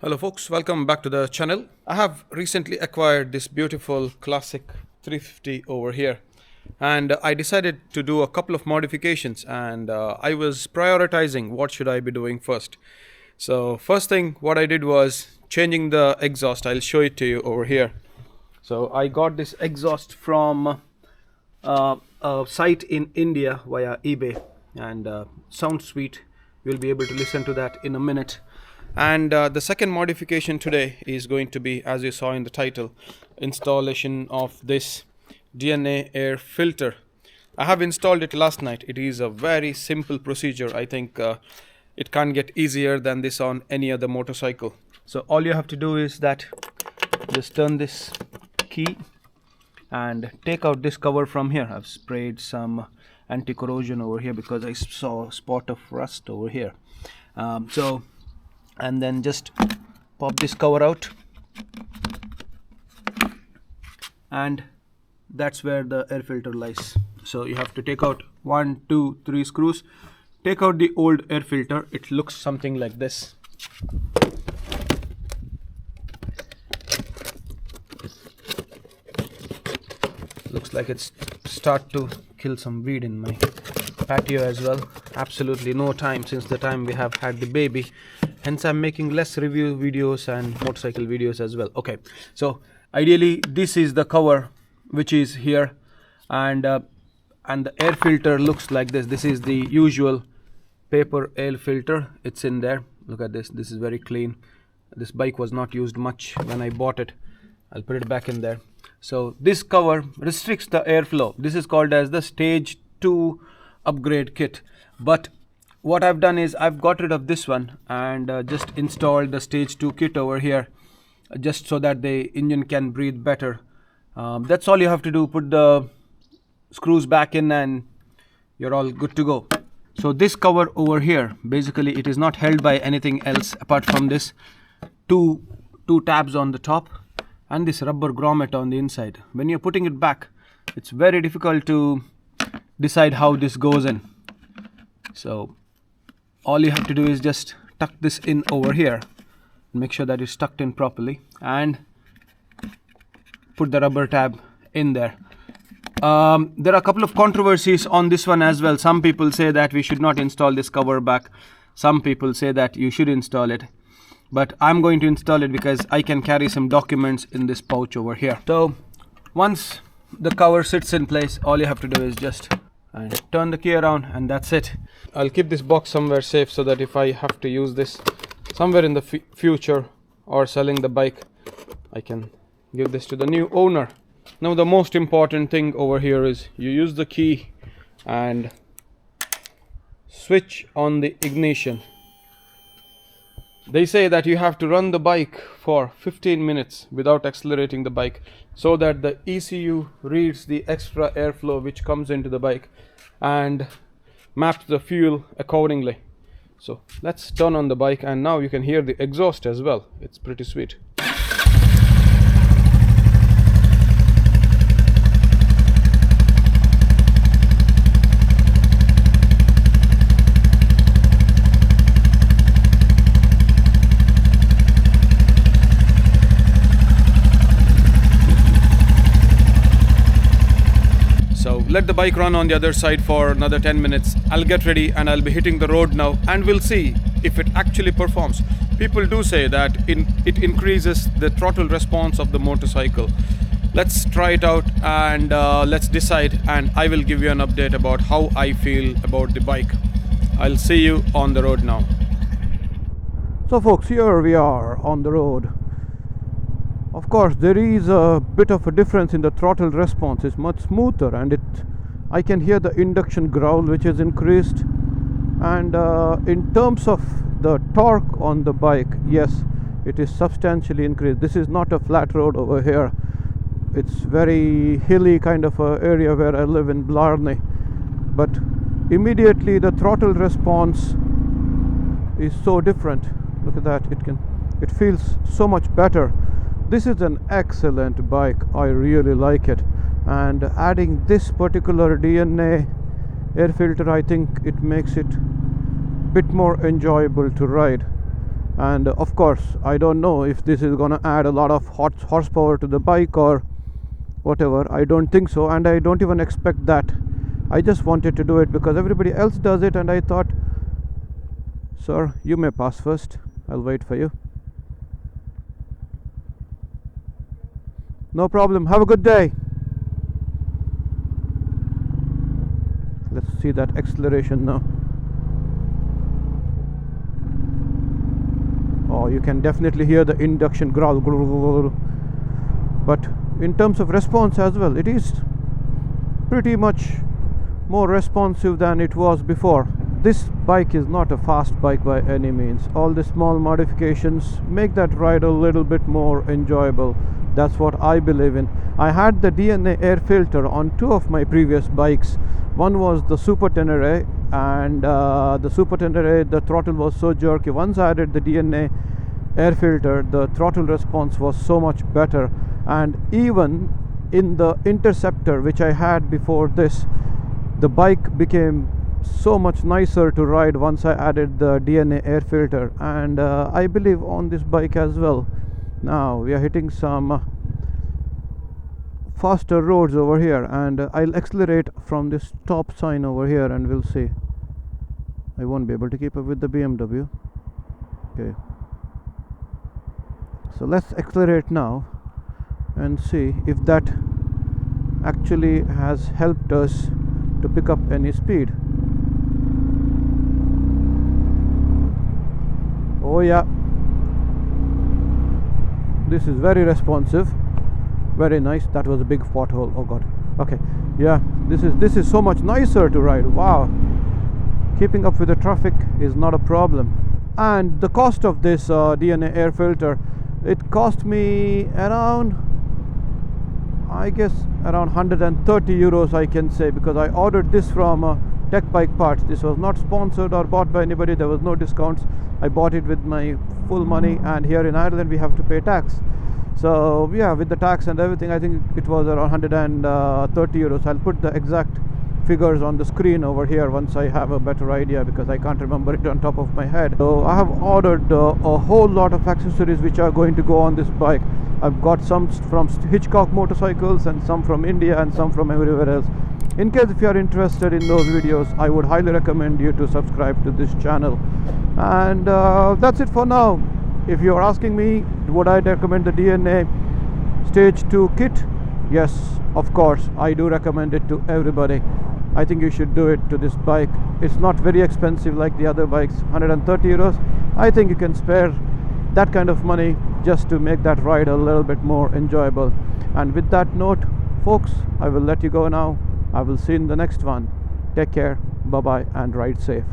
Hello folks, welcome back to the channel. I have recently acquired this beautiful classic 350 over here, and I decided to do a couple of modifications, and I was prioritizing what should I be doing first. So first thing what I did was changing the exhaust. I'll show it to you over here. So I got this exhaust from a site in India via eBay, and sounds sweet. You'll be able to listen to that in a minute. And the second modification today is going to be, as you saw in the title, installation of this DNA air filter. I have installed it last night. It is a very simple procedure. I think it can't get easier than this on any other motorcycle. So all you have to do is that just turn this key and take out this cover from here. I've sprayed some anti-corrosion over here because I saw a spot of rust over here. And then just pop this cover out, and that's where the air filter lies. So you have to take out 1, 2, 3 screws, take out the old air filter. It looks something like this. Looks like it's start to kill some weed in my patio as well. Absolutely no time since the time we have had the baby, hence I'm making less review videos and motorcycle videos as well. Okay, so ideally this is the cover which is here, and the air filter looks like this. This is the usual paper air filter. It's in there. Look at this. This is very clean. This bike was not used much when I bought it. I'll put it back in there. So this cover restricts the airflow. This is called as the stage 2 upgrade kit. But what I've done is I've got rid of this one and just installed the stage 2 kit over here, just so that the engine can breathe better. That's all you have to do. Put the screws back in and you're all good to go. So this cover over here, basically it is not held by anything else apart from this two tabs on the top and this rubber grommet on the inside. When you're putting it back, it's very difficult to decide how this goes in. So all you have to do is just tuck this in over here, make sure that it's tucked in properly, and put the rubber tab in there. There are a couple of controversies on this one as well. Some people say that we should not install this cover back. Some people say that you should install it. But I'm going to install it because I can carry some documents in this pouch over here. So once the cover sits in place, all you have to do is just turn the key around, and that's it. I'll keep this box somewhere safe so that if I have to use this somewhere in the future or selling the bike, I can give this to the new owner. Now the most important thing over here is you use the key and switch on the ignition. They say that you have to run the bike for 15 minutes without accelerating the bike, so that the ECU reads the extra airflow which comes into the bike and maps the fuel accordingly. So let's turn on the bike, and now you can hear the exhaust as well. It's pretty sweet. Let the bike run on the other side for another 10 minutes. I'll get ready and I'll be hitting the road now, and we'll see if it actually performs. People do say that it increases the throttle response of the motorcycle. Let's try it out and let's decide, and I will give you an update about how I feel about the bike. I'll see you on the road now. So folks, here we are on the road. Of course, there is a bit of a difference in the throttle response. It's much smoother, and I can hear the induction growl which is increased. And in terms of the torque on the bike, yes, it is substantially increased. This is not a flat road over here. It's very hilly kind of a area where I live in Blarney. But immediately the throttle response is so different. Look at that. It feels so much better. This is an excellent bike. I really like it, and adding this particular DNA air filter, I think it makes it a bit more enjoyable to ride. And of course I don't know if this is gonna add a lot of horsepower to the bike or whatever. I don't think so, and I don't even expect that. I just wanted to do it because everybody else does it, and I thought, sir, you may pass first, I'll wait for you. No problem, have a good day. Let's see that acceleration now. Oh, you can definitely hear the induction growl. But in terms of response as well, it is pretty much more responsive than it was before. This bike is not a fast bike by any means. All the small modifications make that ride a little bit more enjoyable. That's what I believe in. I had the DNA air filter on two of my previous bikes. One was the Super Tenere, and the Super Tenere, the throttle was so jerky. Once I added the DNA air filter, the throttle response was so much better. And even in the Interceptor, which I had before this, the bike became so much nicer to ride once I added the DNA air filter. And I believe on this bike as well. Now we are hitting some faster roads over here, and I'll accelerate from this stop sign over here, and we'll see. I won't be able to keep up with the BMW. Okay, so let's accelerate now and see if that actually has helped us to pick up any speed. Oh yeah, this is very responsive, very nice. That was a big pothole. Oh god. Okay, yeah, this is so much nicer to ride. Wow, keeping up with the traffic is not a problem. And the cost of this DNA air filter, it cost me around, I guess, around 130 euros, I can say, because I ordered this from Tech Bike Parts. This was not sponsored or bought by anybody. There was no discounts. I bought it with my full money, and here in Ireland we have to pay tax. So yeah, with the tax and everything, I think it was around 130 euros. I'll put the exact figures on the screen over here once I have a better idea, because I can't remember it on top of my head. So I have ordered a whole lot of accessories which are going to go on this bike. I've got some from Hitchcock Motorcycles and some from India and some from everywhere else. In case if you are interested in those videos, I would highly recommend you to subscribe to this channel. And that's it for now. If you're asking me, would I recommend the DNA Stage 2 kit? Yes, of course, I do recommend it to everybody. I think you should do it to this bike. It's not very expensive like the other bikes, 130 euros. I think you can spare that kind of money just to make that ride a little bit more enjoyable. And with that note, folks, I will let you go now. I will see you in the next one. Take care, bye bye, and ride safe.